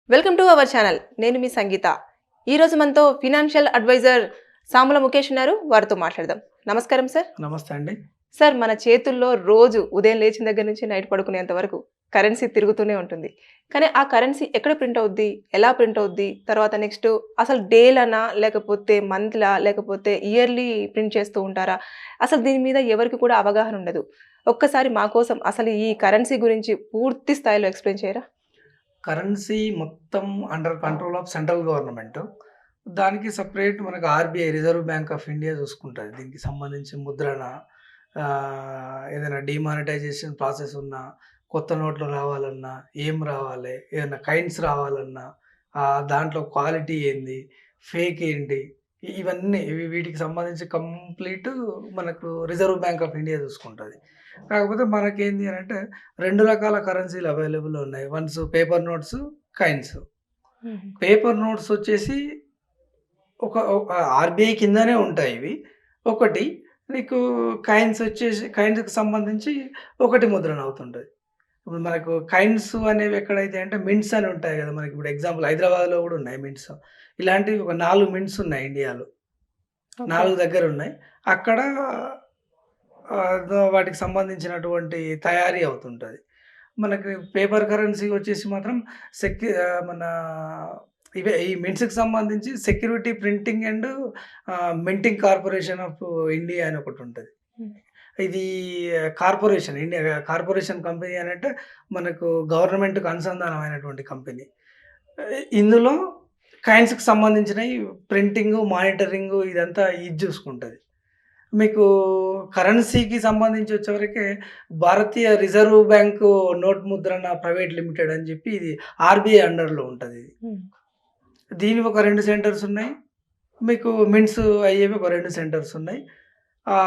Welcome to our channel. నేను మీ సంగీత. ఈరోజు మనతో ఫినాన్షియల్ అడ్వైజర్ సామల ముకేష్ ఉన్నారు. వారితో మాట్లాడదాం. నమస్కారం సార్. నమస్తే అండి. సార్, మన చేతుల్లో రోజు ఉదయం లేచిన దగ్గర నుంచి నైట్ పడుకునేంత వరకు కరెన్సీ తిరుగుతూనే ఉంటుంది. కానీ ఆ కరెన్సీ ఎక్కడ ప్రింట్ అవుద్ది, ఎలా ప్రింట్ అవుద్ది, తర్వాత నెక్స్ట్ అసలు డేలనా లేకపోతే మంత్లా లేకపోతే ఇయర్లీ ప్రింట్ చేస్తూ ఉంటారా? అసలు దీని మీద ఎవరికి కూడా అవగాహన ఉండదు. ఒక్కసారి మా కోసం అసలు ఈ కరెన్సీ గురించి పూర్తి స్థాయిలో ఎక్స్ప్లెయిన్ చేయరా? కరెన్సీ మొత్తం under control of central government. దానికి సెపరేట్ మనకు RBI reserve bank of India చూసుకుంటది. దీనికి సంబంధించి ముద్రణ, ఏదైనా డీమానిటైజేషన్ ప్రాసెస్ ఉన్నా, కొత్త నోట్లు రావాలన్నా, ఏం రావాలి, ఏదైనా కైండ్స్ రావాలన్నా, దాంట్లో క్వాలిటీ ఏంది, ఫేక్ ఏంటి, ఇవన్నీ వీటికి సంబంధించి కంప్లీట్ మనకు రిజర్వ్ బ్యాంక్ ఆఫ్ ఇండియా చూసుకుంటది. కాకపోతే మనకేంది అనంటే 2 రకాల కరెన్సీలు అవైలబుల్‌లో ఉన్నాయి. Once paper notes, kinds. Paper notes వచ్చేసి ఒక ఆర్‌బీఐ కిందనే ఉంటాయి ఇవి. ఒకటి నీకు కైండ్స్‌కి సంబంధించి ఒకటి ముద్రణ అవుతుంటది. ఇప్పుడు మనకు కైండ్స్ అనేవి ఎక్కడైతే అంటే మింట్స్ అని ఉంటాయి కదా! మనకి ఇప్పుడు ఎగ్జాంపుల్ హైదరాబాద్‌లో కూడా ఉన్నాయి మింట్స్. ఇలాంటివి ఒక 4 మింట్స్ ఉన్నాయి ఇండియాలో. 4 దగ్గర ఉన్నాయి. అక్కడ వాటికి సంబంధించినటువంటి తయారీ అవుతుంటది. మనకి పేపర్ కరెన్సీ వచ్చేసి మాత్రం మన ఈ మింట్స్‌కి సంబంధించి security printing and minting corporation of India అని ఒకటుంటది. ఇది కార్పొరేషన్ కంపెనీ అనంటే మనకు గవర్నమెంట్‌కి అనుసంధానమైనటువంటి కంపెనీ. ఇందులో కాయిన్స్‌కి సంబంధించినయి ప్రింటింగు, మానిటరింగు ఇదంతా ఇది చూసుకుంటది. మీకు కరెన్సీకి సంబంధించి వచ్చేవరకే భారతీయ రిజర్వ్ బ్యాంకు నోట్ ముద్రణ ప్రైవేట్ లిమిటెడ్ అని చెప్పి ఇది ఆర్‌బీఐ అండర్‌లో ఉంటది ఇది. దీనివి ఒక 2 సెంటర్స్ ఉన్నాయి. మీకు మింట్స్ అయ్యేవి ఒక 2 సెంటర్స్ ఉన్నాయి. ఆ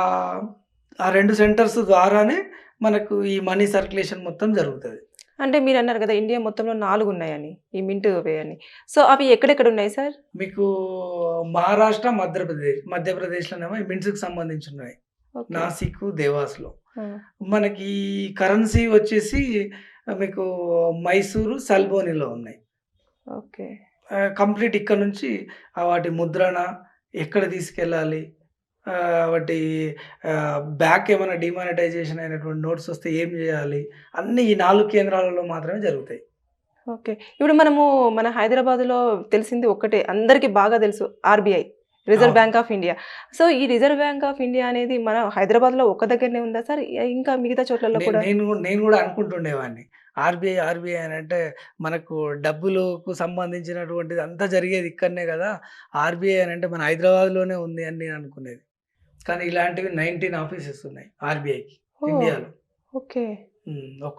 2 సెంటర్స్ ద్వారానే మనకు ఈ మనీ సర్క్యులేషన్ మొత్తం జరుగుతది. అంటే మీరన్నారు కదా ఇండియా మొత్తంలో 4 ఉన్నాయని. ఈ మింట్ వే అని. సో అవి ఎక్కడెక్కడ ఉన్నాయి సార్? మీకు మహారాష్ట్ర, మధ్యప్రదేశ్‌లోనేమో ఈ మింట్స్‌కి సంబంధించి ఉన్నాయి. ఓకే. నాసిక్, దేవాస్‌లో. ఆ! మనకి కరెన్సీ వచ్చేసి మీకు మైసూరు, సల్బోనిలో ఉన్నాయి. ఓకే. కంప్లీట్ ఇక్కడ నుంచి వాటి ముద్రణ, ఎక్కడ తీసుకెళ్ళాలి, వాటి బ్యాక్ ఏమైనా డీమానిటైజేషన్ అయినటువంటి నోట్స్ వస్తే ఏం చేయాలి, అన్నీ ఈ 4 కేంద్రాలలో మాత్రమే జరుగుతాయి. ఓకే. ఇప్పుడు మనము మన హైదరాబాద్‌లో తెలిసింది ఒక్కటే. అందరికి బాగా తెలుసు ఆర్‌బీఐ. రిజర్వ్ అవును. Bank of India. సో ఈ రిజర్వ్ బ్యాంక్ ఆఫ్ ఇండియా అనేది మన హైదరాబాద్‌లో ఒక్క దగ్గరనే ఉందా సార్? ఇంకా మిగతా చోట్లలో కూడా? నేను కూడా అనుకుంటుండేవాడిని. ఆర్‌బీఐ అనంటే మనకు డబ్బులకు సంబంధించినటువంటిది అంతా జరిగేది ఇక్కడనే కదా! ఆర్‌బీఐ అనంటే మన హైదరాబాద్‌లోనే ఉంది అని నేను అనుకునేది. కానీ ఇలాంటివి 19 ఆఫీసెస్ ఉన్నాయి ఆర్‌బీఐకి ఓహ్! ఇండియాలో. ఓకే.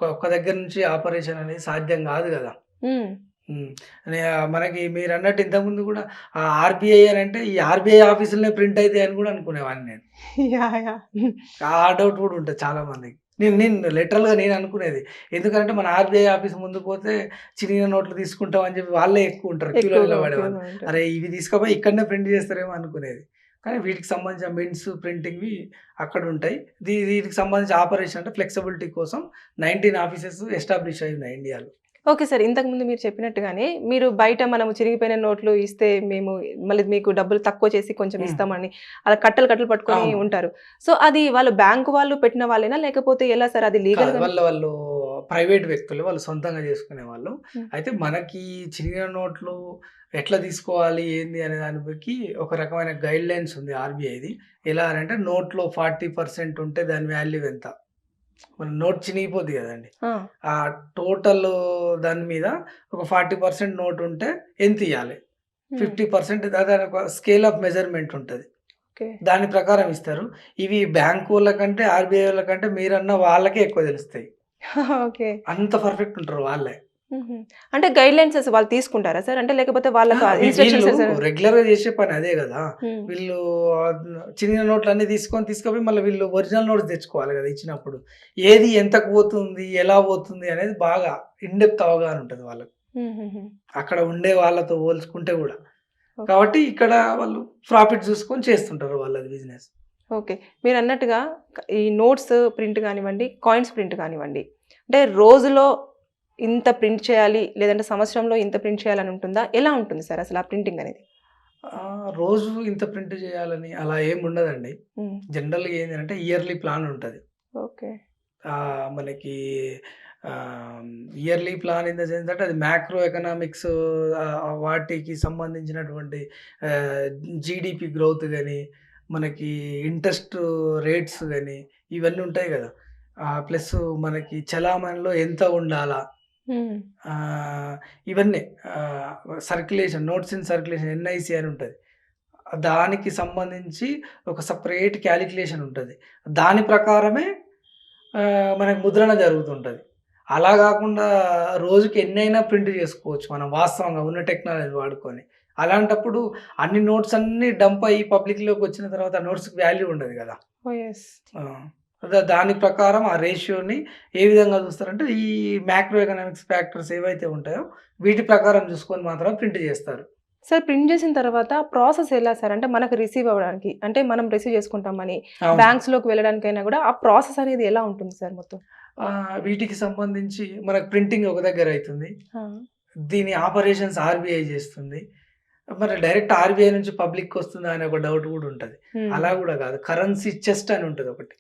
ఒక్క దగ్గర నుంచి ఆపరేషన్ అనేది సాధ్యం కాదు కదా! హ్మ్. హ్మ్. మనకి మీరన్నట్టు ఇంతకుముందు కూడా ఆర్‌బీఐ అనంటే ఈ ఆర్‌బీఐ ఆఫీసులనే ప్రింట్ అయితాయి అని కూడా అనుకునేవాడిని నేను. యాహ్! ఆ డౌట్ కూడా ఉంటది చాలా మందికి. నేను లిటరల్‌గా నేను అనుకునేది. ఎందుకంటే మన ఆర్‌బీఐ ఆఫీస్ ముందుకు పోతే చినిగిన నోట్లు తీసుకుంటాం అని చెప్పి వాళ్ళే ఎక్కువ ఉంటారు. క్యూలో ఎక్కువగా నిలబడేవాళ్ళు. ఉపయోగం ఉంటుంది. అరే! ఇవి తీసుకపోయి ఇక్కడనే ప్రింట్ చేస్తారేమో అనుకునేది. కానీ వీటికి సంబంధించిన మింట్స్, ప్రింటింగ్‌వి అక్కడుంటాయి. వీటికి సంబంధించి ఆపరేషన్ అంటే ఫ్లెక్సిబిలిటీ కోసం 19 ఆఫీసెస్ ఎస్టాబ్లిష్ అయ్యి ఉన్నాయి ఇండియాలో. Okay sir. ఇంతకుముందు మీరు చెప్పినట్టుగానే మీరు బయట మనము చిరిగిపోయిన నోట్లు ఇస్తే మేము మళ్ళీ మీకు డబ్బులు తక్కువ చేసి కొంచెం హ్మ్. ఇస్తామని అలా కట్టలు కట్టలు పట్టుకొని అవును. ఉంటారు. సో అది వాళ్ళు బ్యాంక్ వాళ్ళు పెట్టిన వాళ్ళేనా? లేకపోతే ఎలా సార్ అది కాదు. లీగల్‌గా? వాళ్ళు ప్రైవేట్ వ్యక్తులు. వాళ్ళు సొంతంగా చేసుకునేవాళ్ళు. హ్మ్. అయితే మనకి చినిగిన నోట్లు ఎట్లా తీసుకోవాలి, ఏంది అనే దానికి ఒక రకమైన గైడ్‌లైన్స్ ఉంది ఆర్‌బీఐది. ఎలా అనంటే నోట్‌లో 40% ఉంటే దాని వాల్యూ ఎంత? మన నోట్ చినిగిపోద్ది గదండీ! ఆ! ఆ టోటల్ దాని మీద ఒక 40% నోట్ ఉంటే ఎంతియ్యాలి? హ్మ్. 50% దాదాపు స్కేల్ ఆఫ్ మెజర్‌మెంట్ ఉంటది. ఓకే. దాని ప్రకారం ఇస్తారు. ఇవి బ్యాంకోళ్ళ కంటే, ఆర్‌బీఐ వాళ్ళ కంటే మీరన్న వాళ్ళకే ఎక్కువ తెలుస్తాయి. ఓకే. అంత పర్ఫెక్ట్ ఉంటారు వాళ్ళే. హుహు. అంటే గైడ్‌లైన్స్ వాళ్ళు తీసుకుంటారా సార్? అంటే లేకపోతే వాళ్ళకు వీళ్ళు ఇన్‌స్ట్రక్షన్స్ రెగ్యులర్‌గా చేసే పని అదే గదా! హ్మ్. వీళ్ళు చినిగిన నోట్లన్నీ తీసుకపోయి మళ్ళీ వీళ్ళు ఒరిజినల్ నోట్స్ తెచ్చుకోవాలి గదా! ఇచ్చినప్పుడు. ఏది ఎంతకు పోతుంది, ఎలా పోతుంది అనేది బాగా ఇన్ డెప్త్ అవగాహన ఉంటది వాళ్ళకి. హుహుహు. అక్కడ ఉండే వాళ్ళతో పోల్చుకుంటే గూడా. ఓకే. కాబట్టి ఇక్కడ వాళ్ళు ప్రాఫిట్ చూసుకొని చేస్తుంటారు వాళ్ళది బిజినెస్. ఓకే. మీరన్నట్టుగా ఈ నోట్స్ ప్రింట్ గానివ్వండి, కాయిన్స్ ప్రింట్ గానివ్వండి. అంటే రోజులో ఇంత ప్రింట్ చేయాలి లేదంటే సంవత్సరంలో ఇంత ప్రింట్ చేయాలని ఉంటుందా? ఎలా ఉంటుంది సార్ అసలు ఆ ప్రింటింగ్ అనేది? రోజు ఇంత ప్రింట్ చేయాలని అలా ఏమి ఉండదండి. హ్మ్. జనరల్‌గా ఏందంటే ఇయర్‌లీ ప్లాన్ ఉంటది. ఓకే. మనకి ఆహ్, yearly plan in the sense అంటే అది మ్యాక్రో ఎకనామిక్స్ వాటికి సంబంధించినటువంటి ఆహ్, జీడీపీ గ్రోత్ గాని, మనకి ఇంట్రెస్ట్ రేట్స్ గాని ఇవన్నీ ఉంటాయి గదా! ప్లస్ మనకి చలామణిలో ఎంత ఉండాలా? హ్మ్. ఆహ్, ఇవన్నీ circulation notes in circulation NIC అని ఉంటది. దానికి సంబంధించి ఒక సెపరేట్ కాలిక్యులేషన్ ఉంటది. దాని ప్రకారమే మనకు ముద్రణ జరుగుతుంటది. అలా గాకుండా రోజుకి ఎన్నైనా ప్రింట్ జేసుకోవచ్చు మనం వాస్తవంగా ఉన్న టెక్నాలజీ వాడుకొని. అలాంటప్పుడు అన్ని నోట్స్ అన్నీ డంప్ అయ్యి పబ్లిక్‌లోకొచ్చిన తర్వాత ఆ నోట్స్‌కి వాల్యూ ఉండదు గదా! ఓహ్! యెస్. ఆ! దాని ప్రకారం ఆ రేషియోని ఏ విధంగా చూస్తారంటే, ఈ మాక్రో ఎకనామిక్స్ ఫ్యాక్టర్స్ ఏవైతే ఉంటాయో, వీటి ప్రకారం చూసుకొని మాత్రమే ప్రింట్ చేస్తారు. సార్ ప్రింట్ చేసిన తర్వాత ప్రాసెస్ ఎలా సార్? అంటే మనకు రిసీవ్ అవ్వడానికి అంటే మనం రిసీవ్ చేసుకుంటాం మనీ. అవును. బ్యాంక్స్‌లోకి వెళ్ళడానికైనా గూడా ఆ ప్రాసెస్ అనేది ఎలా ఉంటుంది సార్ మొత్తం? వీటికి సంబంధించి మనకు ప్రింటింగ్ ఒక దగ్గర అయితుంది. ఆ! దీని ఆపరేషన్స్ ఆర్‌బీఐ చేస్తుంది. మరి డైరెక్ట్ ఆర్‌బీఐ నుంచి పబ్లిక్‌కొస్తుందా అనే ఒక డౌట్ కూడా ఉంటది. హ్మ్. అలా కూడా కాదు. కరెన్సీ చెస్ట్ అని ఉంటదొకటి.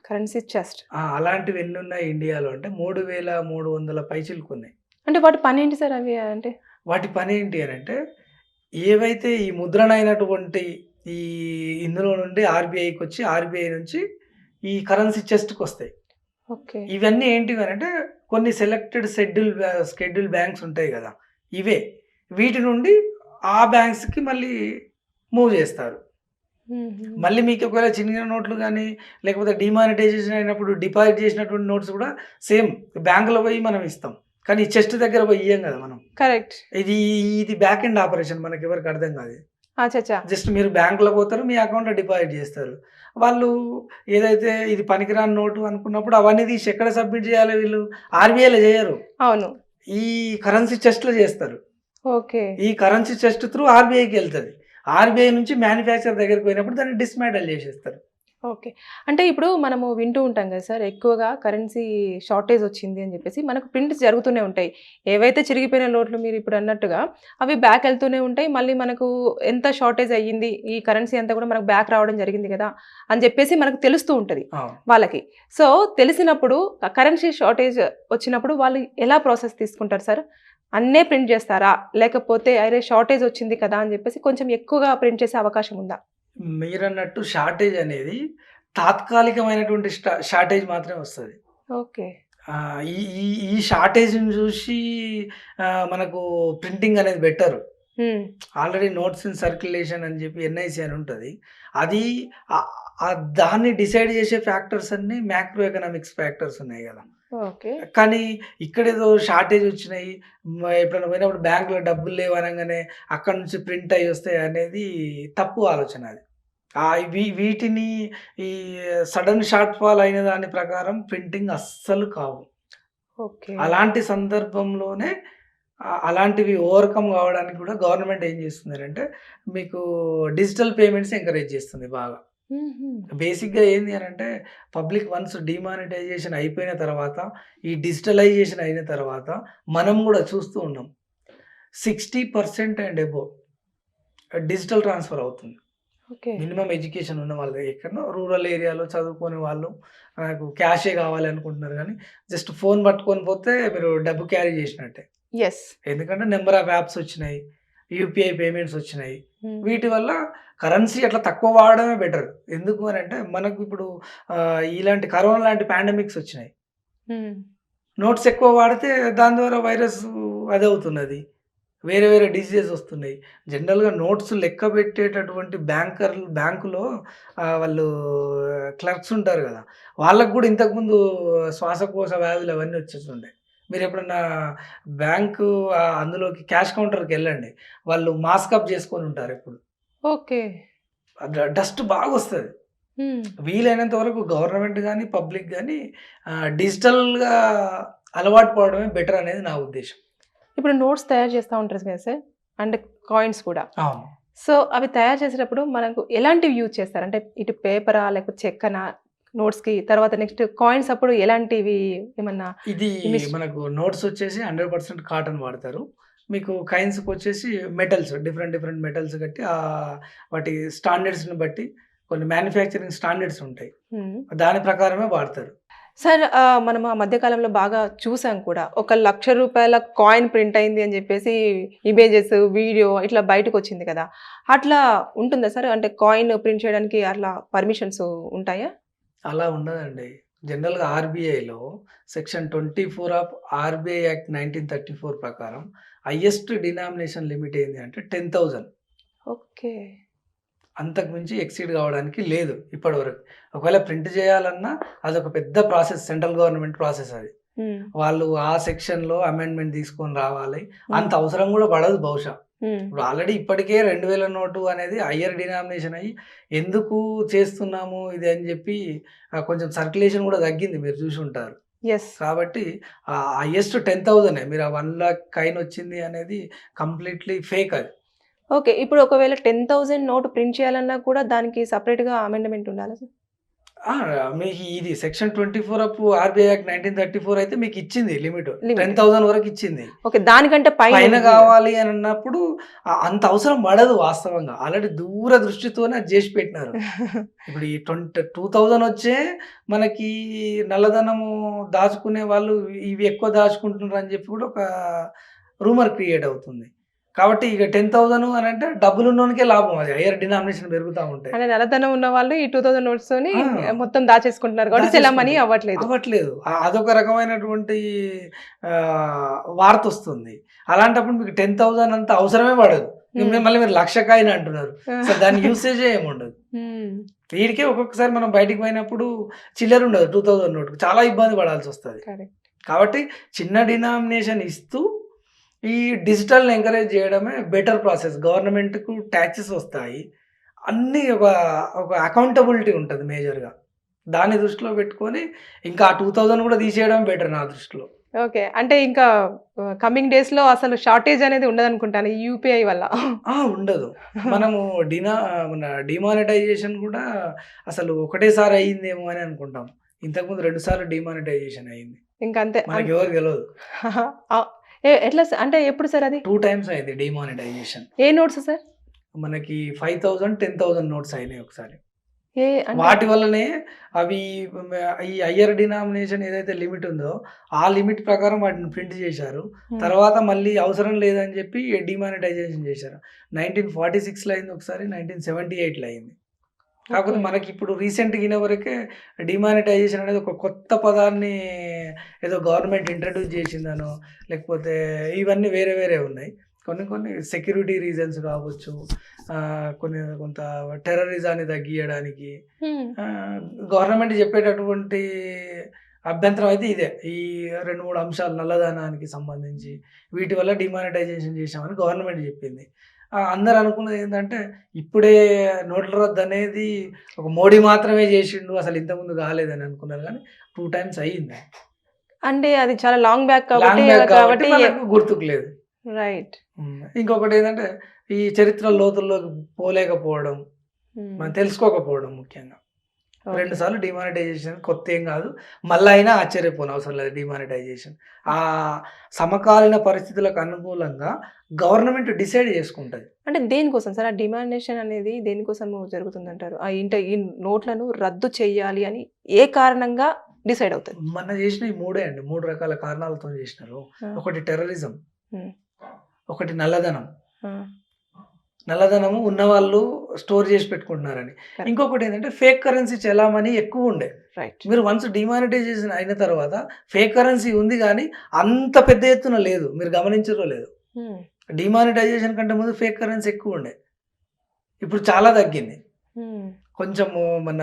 Currency chest. అలాంటివి ఎన్నున్నాయి ఇండియాలో అంటే 3,300 పైచిలుకున్నాయి. అంటే వాటి పనేంటి సార్ అవి అంటే? వాటి పనేంటి అనంటే ఏవైతే ఈ ముద్రణ అయినటువంటి ఈ ఇందులో నుండి ఆర్‌బీఐకొచ్చి, ఆర్‌బీఐ నుంచి ఈ కరెన్సీ చెస్ట్‌కొస్తాయి. ఓకే. ఇవన్నీ ఏంటివనంటే కొన్ని సెలెక్టెడ్ షెడ్యూల్ బ్యాంక్స్ ఉంటాయి గదా! ఇవే. వీటి నుండి ఆ బ్యాంక్స్‌కి మళ్ళీ మూవ్ జేస్తారు. హుహు. మళ్ళీ మీకు ఒకవేళ చినిగిన నోట్లు గాని, లేకపోతే డీమానిటైజేషన్ అయినప్పుడు డిపాజిట్ చేసినటువంటి నోట్స్ గూడా సేమ్ బ్యాంక్‌లో పోయి మనం ఇస్తాం. కానీ ఈ చెస్ట్ దగ్గర పోయి ఇయ్యం గదా మనం. కరెక్ట్. ఇది ఇది బ్యాక్ ఎండ్ ఆపరేషన్ మనకెవరికీ అర్థం గాదు. అచ్చచ్చా! జస్ట్ మీరు బ్యాంక్‌లో పోతారు. మీ అకౌంట్‌లో డిపాజిట్ జేస్తారు. వాళ్ళు ఏదైతే ఇది పనికిరాని నోటు అనుకున్నప్పుడు అవన్నీ తీసి ఎక్కడ సబ్మిట్ జేయాలి వీళ్ళు? ఆర్‌బీఐలో జేయరు. అవును. ఈ కరెన్సీ చెస్ట్‌లో జేస్తారు. ఓకే. ఈ కరెన్సీ చెస్ట్ త్రూ ఆర్‌బీఐకెళ్తది. ఆర్‌బీఐ నుంచి మ్యానుఫ్యాక్చరర్ దగ్గరికి పోయినప్పుడు దాన్ని డిస్మాంటిల్ జేసేస్తారు. ఓకే. అంటే ఇప్పుడు మనము వింటూ ఉంటాం గదా సార్! ఎక్కువగా కరెన్సీ షార్టేజ్ వచ్చింది అని జెప్పేసి మనకు ప్రింట్స్ జరుగుతూనే ఉంటాయి. ఏవైతే చిరిగిపోయిన నోట్లు మీరిప్పుడన్నట్టుగా అవి బ్యాక్ ఎళ్తూనే ఉంటాయి. మళ్ళీ మనకు ఎంత షార్టేజ్ అయ్యింది, ఈ కరెన్సీ అంతా గూడా మనకు బ్యాక్ రావడం జరిగింది గదా! అని జెప్పేసి మనకు తెలుస్తూ ఉంటది అవును. వాళ్ళకి. సో, తెలిసినప్పుడు కరెన్సీ షార్టేజ్ వచ్చినప్పుడు వాళ్ళు ఎలా ప్రాసెస్ తీసుకుంటారు సార్? అన్నే ప్రింట్ జేస్తారా? లేకపోతే అరే! షార్టేజ్ వచ్చింది కదా! అని జెప్పేసి కొంచెం ఎక్కువగా ప్రింట్ చేసే అవకాశం ఉందా? మీరన్నట్టు షార్టేజ్ అనేది తాత్కాలికమైనటువంటి షార్టేజ్ మాత్రమే వస్తది. ఓకే. ఈ ఈ ఈ షార్టేజ్‌ని జూసి మనకు ప్రింటింగ్ అనేది బెటరు. హ్మ్. ఆల్రెడీ నోట్స్ ఇన్ సర్క్యులేషన్ అని జెప్పి ఎన్ఐసి అని ఉంటది. అది ఆహ్, దాన్ని డిసైడ్ జేసే ఫ్యాక్టర్స్ అన్నీ మాక్రో ఎకనామిక్స్ ఫ్యాక్టర్స్ ఉన్నాయి గదా! ఓకే. కానీ ఇక్కడేదో షార్టేజ్ వచ్చినాయి. ఎప్పుడైనా పోయినప్పుడు బ్యాంక్‌లో డబ్బులు లేవు అనంగానే అక్కడి నుంచి ప్రింట్ అయ్యి వస్తాయి అనేది తప్పు ఆలోచన అది. వీటిని ఈ సడెన్ షార్ట్ ఫాల్ అయిన దాని ప్రకారం ప్రింటింగ్ అస్సలు కావు. ఓకే. అలాంటి సందర్భంలోనే అలాంటివి ఓవర్‌కమ్ కావడానికి కూడా గవర్నమెంట్ ఏం చేస్తుందనంటే మీకు డిజిటల్ పేమెంట్స్ ఎంకరేజ్ చేస్తుంది బాగా. హుహు. బేసిక్‌గా ఏంది అనంటే పబ్లిక్ వన్స్ డీమానిటైజేషన్ అయిపోయిన తర్వాత, ఈ డిజిటలైజేషన్ అయిన తర్వాత మనం గూడా చూస్తూ ఉన్నాం. 60% అండ్ అబోవ్ డిజిటల్ ట్రాన్స్‌ఫర్ అవుతుంది. ఓకే. మినిమమ్ ఎడ్యుకేషన్ ఉన్న వాళ్ళది. ఎక్కడనో రూరల్ ఏరియాలో చదువుకోని వాళ్ళు నాకు క్యాషే కావాలి అనుకుంటున్నారు గానీ, జస్ట్ ఫోన్ పట్టుకొని పోతే మీరు డబ్బు క్యారీ చేసినట్టే. యెస్. ఎందుకంటే నంబర్ ఆఫ్ యాప్స్ వచ్చినాయి. యూపీఐ పేమెంట్స్ వచ్చినాయి. హ్మ్. వీటి వల్ల కరెన్సీ అట్లా తక్కువ వాడడమే బెటర్. ఎందుకు అనంటే మనకు ఇప్పుడు ఇలాంటి కరోనా లాంటి పాండమిక్స్ వచ్చినాయి. హ్మ్. నోట్స్ ఎక్కువ వాడితే దాని ద్వారా వైరస్ అదవుతున్నది. వేరే వేరే డిసీజెస్ వస్తున్నాయి. జనరల్‌గా నోట్స్ లెక్క పెట్టేటటువంటి బ్యాంకులో వాళ్ళు క్లర్క్స్ ఉంటారు గదా! వాళ్ళకి గూడా ఇంతకుముందు శ్వాసకోశ వ్యాధులు అవన్నీ వచ్చేస్తుండే. మీరెప్పుడన్నా బ్యాంకు అందులోకి క్యాష్ కౌంటర్‌కెళ్ళండి. వాళ్ళు మాస్క్ అప్ జేసుకొనుంటారు ఎప్పుడు. ఓకే. డస్ట్ బాగొస్తది. హ్మ్. వీలైనంత వరకు గవర్నమెంట్ గాని, పబ్లిక్ గాని డిజిటల్‌గా అలవాటు పడడమే బెటర్ అనేది నా ఉద్దేశ్యం. ఇప్పుడు నోట్స్ తయారు చేస్తా ఉంటారు కదా సార్! అండ్ కాయిన్స్ కూడా. అవును. సో, అవి తయారు చేసేటప్పుడు మనకు ఎలాంటివి యూజ్ చేస్తారు? అంటే ఇటు పేపరా? లేకపోతే చెక్కనా? నోట్స్‌కి. తర్వాత నెక్స్ట్ కాయిన్స్ అప్పుడు ఎలాంటివి ఏమన్నా ఇది ఇమిస్ మనకు నోట్స్ వచ్చేసి 100% కాటన్ వాడతారు. మీకు కాయిన్స్‌కొచ్చేసి మెటల్స్ డిఫరెంట్ మెటల్స్ కట్టి వాటి స్టాండర్డ్స్‌ని బట్టి కొన్ని మ్యానుఫ్యాక్చరింగ్ స్టాండర్డ్స్ ఉంటాయి. హ్మ్. దాని ప్రకారమే వాడతారు. సార్ మనం ఆ మధ్య కాలంలో బాగా చూసాం కూడా. ఒక రూ. 1,00,000 కాయిన్ ప్రింట్ అయింది అని జెప్పేసి ఇమేజెస్, వీడియో ఇట్లా బయటకొచ్చింది కదా! అట్లా ఉంటుందా సార్? అంటే కాయిన్ ప్రింట్ చేయడానికి అట్లా పర్మిషన్స్ ఉంటాయా? అలా ఉండదండి. జనరల్‌గా ఆర్‌బీఐలో సెక్షన్ 24 ఆఫ్ ఆర్‌బీఐ యాక్ట్ 1934 ప్రకారం హైయెస్ట్ డినామినేషన్ లిమిట్ ఏంది అంటే 10,000. ఓకే. అంతకు మించి ఎక్సీడ్ కావడానికి లేదు ఇప్పటివరకు. ఒకవేళ ప్రింట్ చేయాలన్నా అదొక పెద్ద ప్రాసెస్, సెంట్రల్ గవర్నమెంట్ ప్రాసెస్ అది. హ్మ్. వాళ్ళు ఆ సెక్షన్‌లో అమెండ్‌మెంట్ తీసుకొని రావాలి. అంత హ్మ్. అవసరం కూడా పడదు బహుశా. హ్మ్. ఇప్పుడు ఆల్రెడీ ఇప్పటికే 2000 నోటు అనేది హయ్యర్ డినామినేషన్ అయ్యి ఎందుకు చేస్తున్నాము ఇది అని చెప్పి కొంచెం సర్క్యులేషన్ కూడా తగ్గింది, మీరు చూసుంటారు. యెస్. కాబట్టి హైయెస్ట్ 10,000 మీరు ఆ 1,00,000 కాయిన్ వచ్చింది అనేది కంప్లీట్‌లీ ఫేక్ అది. ఓకే. ఇప్పుడు ఒకవేళ 10,000 నోట్ ప్రింట్ చేయాలన్నా కూడా దానికి సెపరేట్‌గా అమెండ్‌మెంట్ ఉండాలా సార్? ఆ! మీకు ఇది సెక్షన్ 24 ఆఫ్ ఆర్‌బీఐ యాక్ట్ 1934 అయితే మీకు ఇచ్చింది లిమిట్. లిమిట్. 10,000 వరకు ఇచ్చింది. ఓకే. దానికంటే పైన పైన ఉంది. కావాలి అని అన్నప్పుడు అంత అవసరం పడదు వాస్తవంగా. ఆల్రెడీ దూరదృష్టితోనే అది చేసి పెట్టినారు. ఇప్పుడు ఈ 2000 వచ్చే మనకి నల్లధనము దాచుకునే వాళ్ళు ఇవి ఎక్కువ దాచుకుంటున్నారు అని చెప్పి కూడా ఒక రూమర్ క్రియేట్ అవుతుంది. కాబట్టి ఇక 10,000 అనంటే డబ్బులున్నోనికే లాభం అది. హైయర్ డినామినేషన్ పెరుగుతా ఉంటాయి. అంటే నల్లధనం ఉన్న వాళ్ళు ఈ 2000 నోట్స్‌తోని ఆ! మొత్తం దాచేసుకుంటున్నారు కాబట్టి చెల్లమని దాచేసుకుంటారు. అవ్వట్లేదు. అవ్వట్లేదు. అదొక రకమైనటువంటి వార్తొస్తుంది. అలాంటప్పుడు మీకు 10,000 అంత అవసరమే పడదు. హ్మ్. మళ్ళీ మీరు 1,00,000 కాయిన్ అంటున్నారు. అసలు దాని యూసేజే ఏముండదు. హ్మ్. వీడికే ఒక్కొక్కసారి మనం బయటికి పోయినప్పుడు చిల్లరుండదు 2000 నోట్‌కి. చాలా ఇబ్బంది పడాల్సొస్తది. కరెక్ట్. కాబట్టి చిన్న డినామినేషన్ ఇస్తూ ఈ డిజిటల్‌ని ఎంకరేజ్ చేయడమే బెటర్ ప్రాసెస్. గవర్నమెంట్‌కు టాక్సెస్ వస్తాయి. అన్నీ ఒక అకౌంటబిలిటీ ఉంటది మేజర్‌గా. దాన్ని దృష్టిలో పెట్టుకొని ఇంకా ఆ 2000 కూడా తీసేయడం బెటర్ నా దృష్టిలో. ఓకే. అంటే ఇంకా కమింగ్ డేస్‌లో అసలు షార్టేజ్ అనేది ఉండదనుకుంటాను. ఈ యూపీఐ వల్ల. ఉండదు. మనము మన డిమానిటైజేషన్ కూడా అసలు ఒకటేసారి అయిందేమో అని అనుకుంటాం. ఇంతకుముందు 2 సార్లు డిమానిటైజేషన్ అయింది. ఇంకంతే. మనకెవరికి తెలవదు. ఆహ్, ఎట్లా ఎట్లా అంటే ఎప్పుడు సార్ అది? 2 టైమ్స్ అయింది డిమానిటైజేషన్. ఏ నోట్స్ సార్? మనకి 5,000, 10,000 నోట్స్ అయినాయి ఒకసారి. అంటే వాటి వల్లనే అవి ఈ హయ్యర్ డినామినేషన్ ఏదైతే లిమిట్ ఉందో, ఆ లిమిట్ ప్రకారం వాటిని ప్రింట్ చేశారు. హ్మ్. తర్వాత మళ్ళీ అవసరం లేదని చెప్పి డిమానిటైజేషన్ చేశారు. 1946లో అయింది ఒకసారి, 1978లో అయింది. కాకపోతే ఓకే. మనకిప్పుడు రీసెంట్‌గా ఈయన వరకే డిమానిటైజేషన్ అనేది ఒక కొత్త పదాన్ని ఏదో గవర్నమెంట్ ఇంట్రొడ్యూస్ చేసిందనో, లేకపోతే ఇవన్నీ వేరే ఉన్నాయి. కొన్ని సెక్యూరిటీ రీజన్స్ కావచ్చు. కొంత టెర్రరిజాన్ని తగ్గియడానికి హ్మ్. ఆహ్, గవర్నమెంట్ చెప్పేటటువంటి అభ్యంతరం అయితే ఇదే. ఈ 2, 3 అంశాలు నల్లధనానికి సంబంధించి వీటి వల్ల డిమానిటైజేషన్ చేశామని గవర్నమెంట్ చెప్పింది. అందరూ అనుకున్నది ఏందంటే ఇప్పుడే నోట్ల రద్దనేది ఒక మోడీ మాత్రమే చేసిండు. అసలు ఇంతకుముందు కాలేదని అనుకున్నారు గానీ 2 టైమ్స్ అయింది. అంటే అది చాలా లాంగ్ బ్యాక్ లాంగ్ బ్యాక్ కాబట్టి కాబట్టి మనకు గుర్తుకు లేదు. రైట్. ఇంకొకటేంటంటే ఈ చరిత్ర లోతుల్లోకి పోలేకపోవడం, మనం హ్మ్. తెలుసుకోకపోవడం ముఖ్యంగా. 2 ఓకే. సార్లు డిమానిటైజేషన్ కొత్తేం గాదు. మళ్ళా అయినా ఆశ్చర్యపోనవసరం లేదు డిమానిటైజేషన్. సమకాలీన పరిస్థితులకు అనుకూలంగా గవర్నమెంట్ డిసైడ్ చేసుకుంటది. అంటే దేనికోసం సార్? ఆ డిమాండేషన్ అనేది దేనికోసము జరుగుతుందంటారు? ఈ నోట్లను రద్దు చేయాలి అని ఏ కారణంగా డిసైడ్ అవుతది? మొన్న చేసిన ఈ మూడే అండి. 3 రకాల కారణాలతోని చేసినారు. ఆ! ఒకటి టెర్రరిజం, హ్మ్. ఒకటి నల్లధనం. ఆ! నల్లధనము ఉన్నవాళ్ళు స్టోర్ చేసి పెట్టుకుంటున్నారని. కరెక్ట్. ఇంకొకటేంటంటే ఫేక్ కరెన్సీ చలామణి ఎక్కువుండే. రైట్. మీరు వన్స్ డిమానిటైజేషన్ అయిన తర్వాత ఫేక్ కరెన్సీ ఉంది గానీ, అంత పెద్ద ఎత్తున లేదు. మీరు గమనించిర్రో లేదో. హ్మ్. డిమానిటైజేషన్ కంటే ముందు ఫేక్ కరెన్సీ ఎక్కువుండే. ఇప్పుడు చాలా తగ్గింది. హ్మ్. కొంచెము మన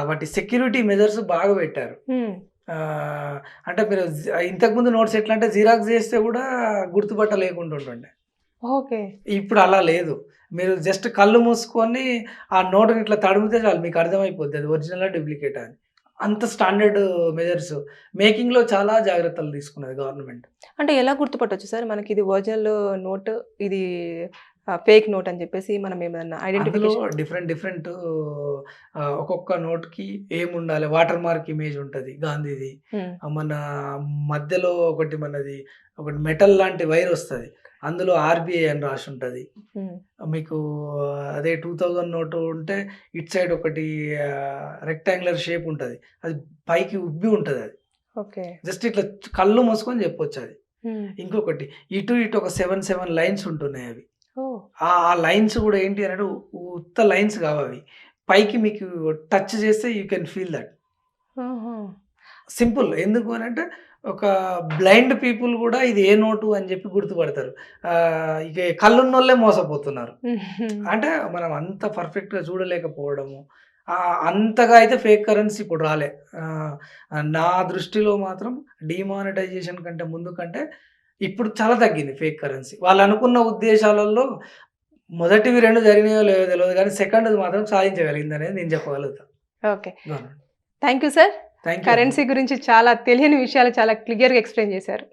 వాటి సెక్యూరిటీ మెజర్స్ బాగా పెట్టారు. హ్మ్. ఆహ్, అంటే మీరు ఇంతకుముందు నోట్స్ ఎట్లంటే జిరాక్స్ చేస్తే గూడా గుర్తుపట్ట లేకుండా ఉంటుండే. ఓకే. ఇప్పుడు అలా లేదు. మీరు జస్ట్ కళ్ళు మూసుకొని ఆ నోట్‌ని ఇట్లా తడిమితే చాలు మీకు అర్థమైపోద్ది అది ఒరిజినలా, డూప్లికేటా అని. అంత స్టాండర్డ్ మెజర్స్ మేకింగ్‌లో చాలా జాగ్రత్తలు తీసుకున్నది గవర్నమెంట్. అంటే ఎలా గుర్తుపట్టొచ్చు సార్? మనకిది ఒరిజినల్ నోట్, ఇది ఫేక్ నోట్ అని చెప్పేసి మనం ఏమన్నా అందులో ఐడెంటిఫికేషన్? డిఫరెంట్ ఒక్కొక్క నోట్‌కి ఏముండాలి, వాటర్ మార్క్ ఇమేజ్ ఉంటది గాంధీది. మన మధ్యలో ఒకటి మెటల్ లాంటి వైర్ వస్తది. అందులో ఆర్‌బీఐ అని రాసుంటది. మీకు అదే 2000 నోటు ఉంటే ఇటు సైడ్ ఒకటి రెక్టాంగులర్ షేప్ ఉంటది. అది పైకి ఉబ్బి ఉంటదది. ఓకే. జస్ట్ ఇట్లా కళ్ళు మూసుకొని చెప్పొచ్చది. ఇంకొకటి ఇటు ఒక 7 లైన్స్ ఉంటున్నాయవి. ఓహ్! ఆ లైన్స్ గూడా ఏంటి అనంటే ఉత్త లైన్స్ కావవి. పైకి మీకు టచ్ చేస్తే యూ కెన్ ఫీల్ దట్. ఆహా! సింపుల్. ఎందుకు అనంటే ఒక బ్లైండ్ పీపుల్ గూడా ఇది ఏ నోటు అని జెప్పి గుర్తుపడతారు. ఇక కళ్ళున్నోళ్ళే మోసపోతున్నారు. అంటే మనం అంత పర్ఫెక్ట్‌గా చూడలేకపోవడము. అంతగా అయితే ఫేక్ కరెన్సీ ఇప్పుడు రాలే. ఆహ్, నా దృష్టిలో మాత్రం డీమానిటైజేషన్ కంటే ముందు కంటే ఇప్పుడు చాలా తగ్గింది ఫేక్ కరెన్సీ. వాళ్ళనుకున్న ఉద్దేశాలలో మొదటివి 2 జరిగినాయో లేదో తెలవదు గానీ సెకండ్‌ది మాత్రం సాధించగలిగిందనేది నేను చెప్పగలుగుతా. Okay. Government. Thank you sir. Thank you అండి. కరెన్సీ గురించి చాలా తెలియని విషయాలు చాలా క్లియర్‌గా ఎక్స్‌ప్లెయిన్ చేశారు.